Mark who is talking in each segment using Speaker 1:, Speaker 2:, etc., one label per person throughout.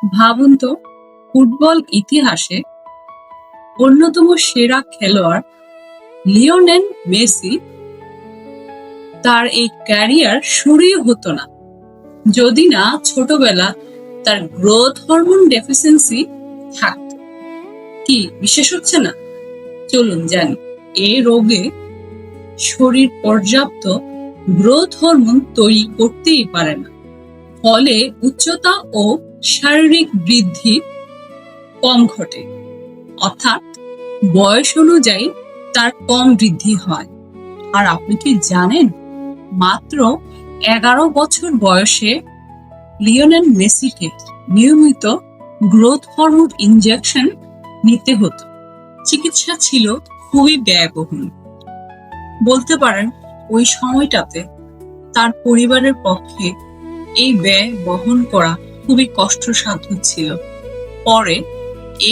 Speaker 1: ভাবুন তো, ফুটবল ইতিহাসে অন্যতম সেরা খেলোয়াড় লিওনেল মেসি, তার এই ক্যারিয়ার শুরুই হতো না যদি না ছোটবেলা তার গ্রোথ হরমোন ডেফিসিয়েন্সি থাকতো। কি বিশ্বাস হচ্ছে না? চলুন জানি। এই রোগে শরীর পর্যাপ্ত গ্রোথ হরমোন তৈরি করতেই পারে না, ফলে উচ্চতা ও শারীরিক বৃদ্ধি কম ঘটে, অর্থাৎ বয়স অনুযায়ী তার কম বৃদ্ধি হয়। আর আপনি কি জানেন, মাত্র 11 বছর বয়সে লিওনেল মেসিকে নিয়মিত গ্রোথ হরমোন ইনজেকশন নিতে হতো। চিকিৎসা ছিল খুবই ব্যয়বহুল। বলতে পারেন ওই সময়টাতে তার পরিবারের পক্ষে এই ব্যয় বহন করা খুবই কষ্টসাধ্য ছিল। পরে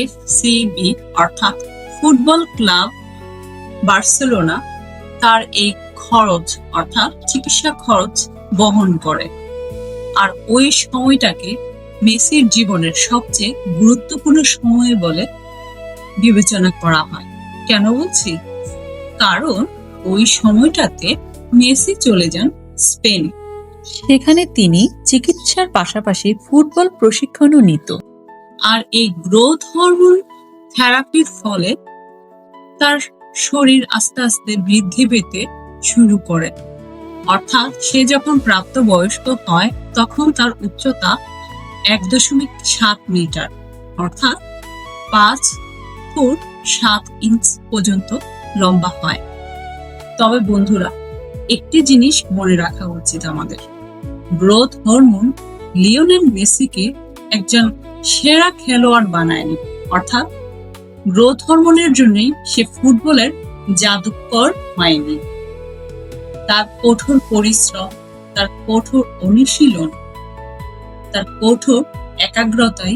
Speaker 1: এফসিবি অর্থাৎ ফুটবল ক্লাব বার্সেলোনা তার এই খরচ অর্থাৎ চিকিৎসা খরচ বহন করে। আর ওই সময়টাকে মেসির জীবনের সবচেয়ে গুরুত্বপূর্ণ সময় বলে বিবেচনা করা হয়। কেন বলছি? কারণ ওই সময়টাতে মেসি চলে যান স্পেনে।
Speaker 2: সেখানে তিনি চিকিৎসার পাশাপাশি ফুটবল প্রশিক্ষণও নিত।
Speaker 1: আর এই গ্রোথ হরমোন থেরাপির ফলে তার শরীর আস্তে আস্তে বৃদ্ধি পেতে শুরু করে। অর্থাৎ সে যখন প্রাপ্তবয়স্ক হয় তখন তার উচ্চতা 1.7 মিটার অর্থাৎ 5 ফুট 7 ইঞ্চ পর্যন্ত লম্বা হয়। তবে বন্ধুরা, একটি জিনিস মনে রাখা উচিত আমাদের, গ্রোথ হরমোন লিওনেল মেসিকে একজন সেরা খেলোয়াড় বানায়নি। অর্থাৎ গ্রোথ হরমোনের জন্যই সে ফুটবলের জাদুকর হয়নি। তার কঠোর পরিশ্রম, তার কঠোর অনুশীলন, তার কঠোর একাগ্রতাই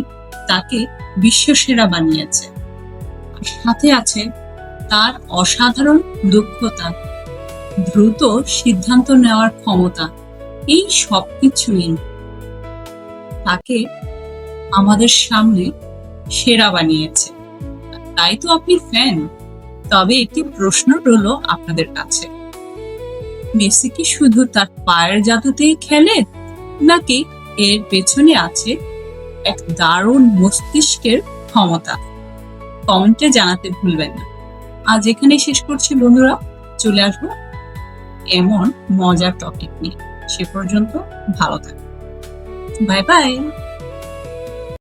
Speaker 1: তাকে বিশ্বসেরা বানিয়েছে। আর সাথে আছে তার অসাধারণ দক্ষতা, দ্রুত সিদ্ধান্ত নেওয়ার ক্ষমতা। এই সবকিছুই তাকে আমাদের সামনে সেরা বানিয়েছে। তাই তো আপনি ফ্যান। তবে একটি প্রশ্ন রইল আপনাদের কাছে, মেসি কি শুধু তার পায়ের জাদুতেই খেলে, নাকি এর পেছনে আছে এক দারুণ মস্তিষ্কের ক্ষমতা? কমেন্টে জানাতে ভুলবেন না। আজ এখানে শেষ করছি বন্ধুরা, চলে আসবো এমন মজার টপিক নিয়ে। সে পর্যন্ত ভালো থাকুন। Bye bye.